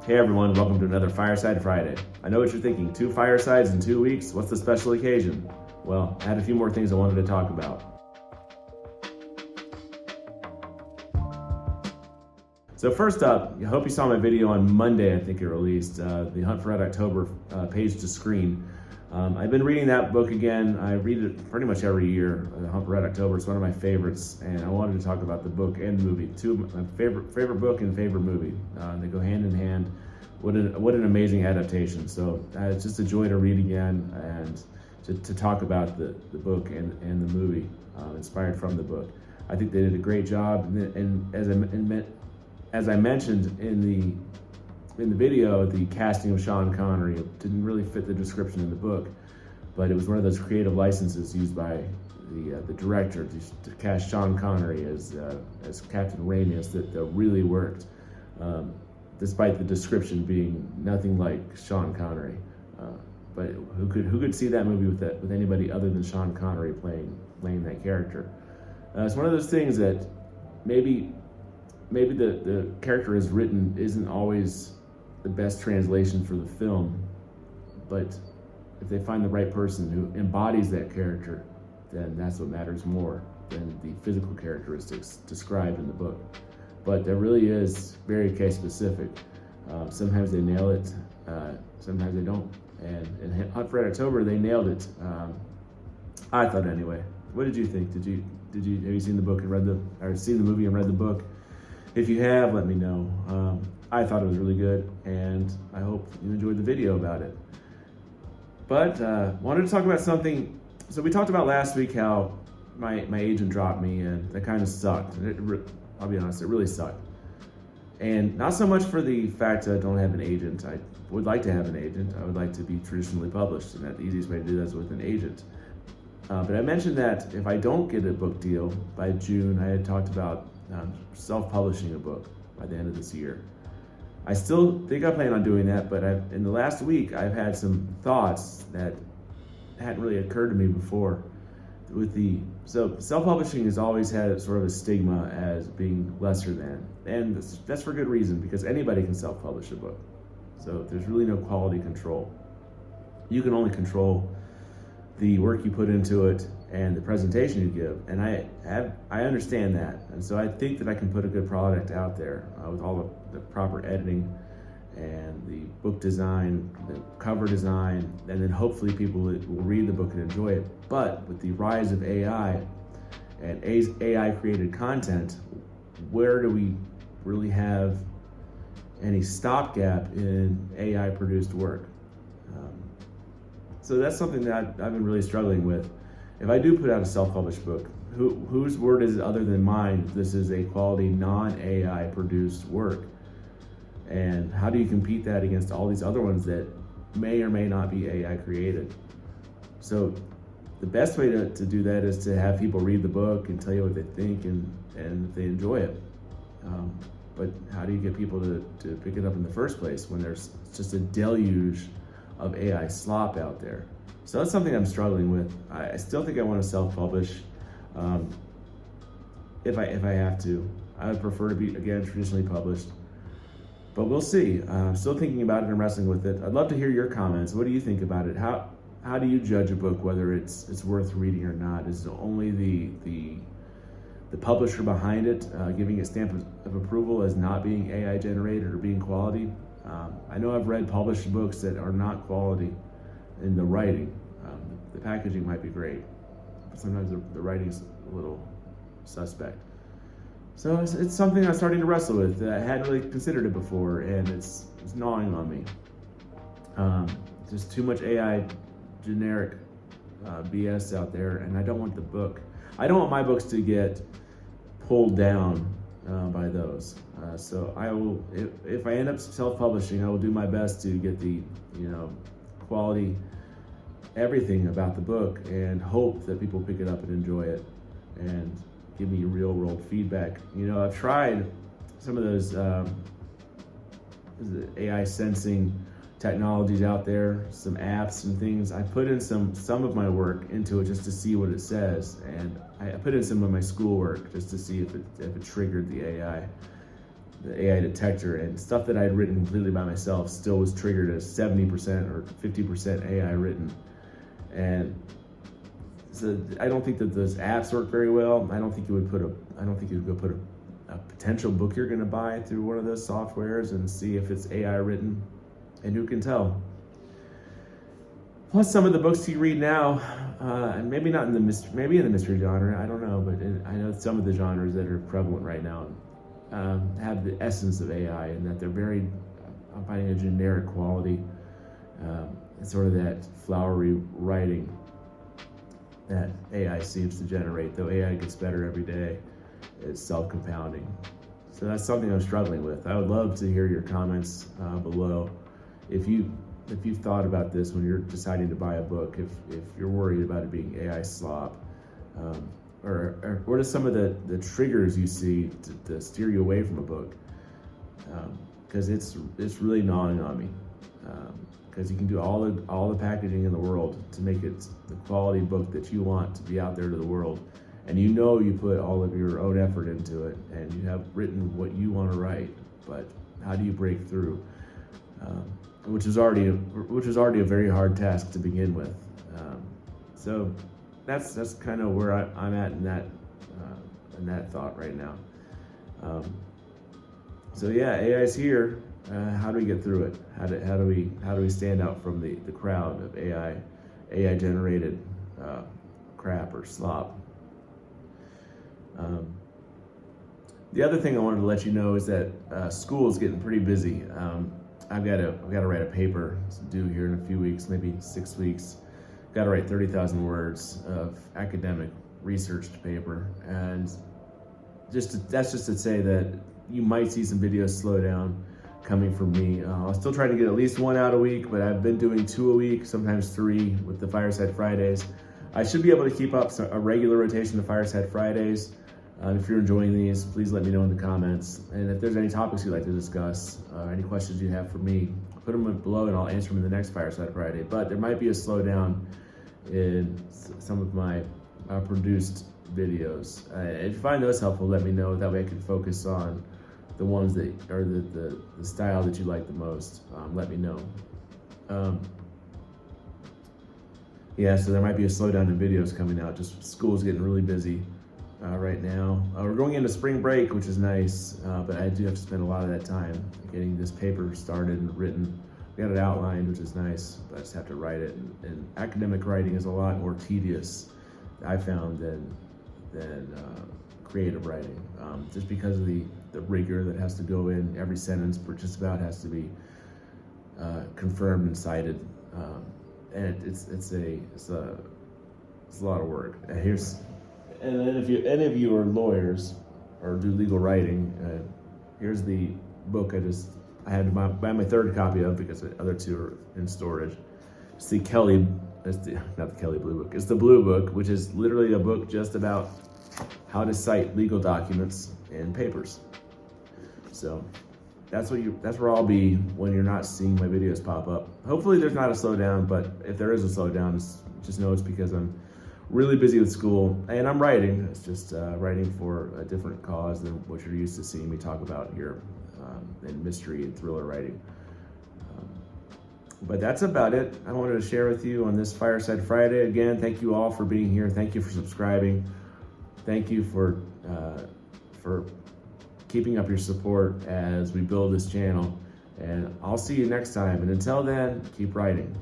Hey everyone, welcome to another Fireside Friday. I know what you're thinking, 2 firesides in 2 weeks? What's the special occasion? Well, I had a few more things I wanted to talk about. So first up, I hope you saw my video on Monday, I think it released, the Hunt for Red October Page to Screen. I've been reading that book again. I read it pretty much every year. The Hunt for Red October is one of my favorites, and I wanted to talk about the book and the movie. Two of my favorite book and favorite movie. They go hand in hand. What an amazing adaptation. So it's just a joy to read again and to talk about the book and the movie inspired from the book. I think they did a great job, and as I mentioned in the video, the casting of Sean Connery didn't really fit the description in the book, but it was one of those creative licenses used by the director to cast Sean Connery as Captain Ramius that really worked, despite the description being nothing like Sean Connery. But who could see that movie with anybody other than Sean Connery playing that character? It's one of those things that maybe the character is written isn't always the best translation for the film, but if they find the right person who embodies that character, then that's what matters more than the physical characteristics described in the book. But that really is very case specific. Sometimes they nail it, sometimes they don't. And in Hunt for Red October, they nailed it. I thought anyway. What did you think? Have you seen the book and seen the movie and read the book? If you have, let me know. I thought it was really good, and I hope you enjoyed the video about it. But wanted to talk about something. So we talked about last week how my agent dropped me, and that kind of sucked. I'll be honest, it really sucked. And not so much for the fact that I don't have an agent. I would like to have an agent. I would like to be traditionally published, and that the easiest way to do that is with an agent. But I mentioned that if I don't get a book deal by June, I had talked about self-publishing a book by the end of this year. I still think I plan on doing that, but in the last week, I've had some thoughts that hadn't really occurred to me before. So self-publishing has always had sort of a stigma as being lesser than, and that's for good reason, because anybody can self-publish a book. So there's really no quality control. You can only control the work you put into it and the presentation you give, and I understand that, and so I think that I can put a good product out there with all the proper editing and the book design, the cover design, and then hopefully people will read the book and enjoy it. But with the rise of AI and AI created content, where do we really have any stopgap in AI produced work? So that's something that I've been really struggling with. If I do put out a self-published book, whose word is it other than mine? This is a quality non-AI produced work. And how do you compete that against all these other ones that may or may not be AI created? So the best way to do that is to have people read the book and tell you what they think and if they enjoy it. But how do you get people to pick it up in the first place when there's just a deluge of AI slop out there? So that's something I'm struggling with. I still think I want to self-publish if I have to. I would prefer to be, again, traditionally published. But we'll see. I'm still thinking about it and wrestling with it. I'd love to hear your comments. What do you think about it? How do you judge a book, whether it's worth reading or not? Is it only the publisher behind it giving a stamp of approval as not being AI generated or being quality? I know I've read published books that are not quality in the writing. The packaging might be great, but sometimes the writing's a little suspect. So it's something I'm starting to wrestle with. I hadn't really considered it before, and it's gnawing on me. There's too much AI generic BS out there, and I don't want I don't want my books to get pulled down by those. So I will, if I end up self-publishing, I will do my best to get the quality, everything about the book, and hope that people pick it up and enjoy it and give me real world feedback. I've tried some of those AI sensing technologies out there, some apps and things. I put in some of my work into it just to see what it says, and I put in some of my schoolwork just to see if it triggered the AI. the AI detector, and stuff that I had written completely by myself still was triggered as 70% or 50% AI written. And so I don't think that those apps work very well. I don't think you would put a potential book you're going to buy through one of those softwares and see if it's AI written, and who can tell. Plus, some of the books you read now, and maybe not in the maybe in the mystery genre, I don't know, but I know some of the genres that are prevalent right now have the essence of AI, and that they're very, I'm finding a generic quality, sort of that flowery writing that AI seems to generate. Though AI gets better every day, it's self-compounding. So that's something I'm struggling with. I would love to hear your comments below. If you've thought about this when you're deciding to buy a book, if you're worried about it being AI slop, or what are some of the triggers you see to steer you away from a book? Because it's really gnawing on me. Because you can do all the packaging in the world to make it the quality book that you want to be out there to the world, and you know you put all of your own effort into it, and you have written what you want to write. But how do you break through? Which is already a very hard task to begin with. So that's kind of where I'm at in that thought right now. So yeah, AI's here. How do we get through it? How do we stand out from the crowd of AI generated crap or slop? The other thing I wanted to let you know is that school is getting pretty busy. I've got to write a paper. It's due here in a few weeks, maybe 6 weeks. Got to write 30,000 words of academic researched paper, and that's just to say that you might see some videos slow down coming from me. I'll still try to get at least one out a week, but I've been doing 2 a week, sometimes 3 with the Fireside Fridays. I should be able to keep up a regular rotation of Fireside Fridays. If you're enjoying these, please let me know in the comments. And if there's any topics you'd like to discuss, any questions you have for me, put them below and I'll answer them in the next Fireside Friday. But there might be a slowdown in some of my produced videos. If you find those helpful, let me know. That way I can focus on the ones that are the style that you like the most. Let me know. Yeah, so there might be a slowdown in videos coming out. Just school's getting really busy right now. We're going into spring break, which is nice, but I do have to spend a lot of that time getting this paper started and written. We got it outlined, which is nice, but I just have to write it. And academic writing is a lot more tedious, I found, than creative writing, just because of the rigor that has to go in. Every sentence just about has to be confirmed and cited, and it's a lot of work. And then if any of you are lawyers or do legal writing, here's the book I had to buy my 3rd copy of because the other 2 are in storage. It's not the Kelly Blue Book. It's the Blue Book, which is literally a book just about how to cite legal documents and papers. So that's where I'll be when you're not seeing my videos pop up. Hopefully there's not a slowdown, but if there is a slowdown, just know it's because I'm really busy with school and I'm writing. It's just writing for a different cause than what you're used to seeing me talk about here in mystery and thriller writing. But that's about it. I wanted to share with you on this Fireside Friday. Again, thank you all for being here. Thank you for subscribing. Thank you for keeping up your support as we build this channel. And I'll see you next time. And until then, keep writing.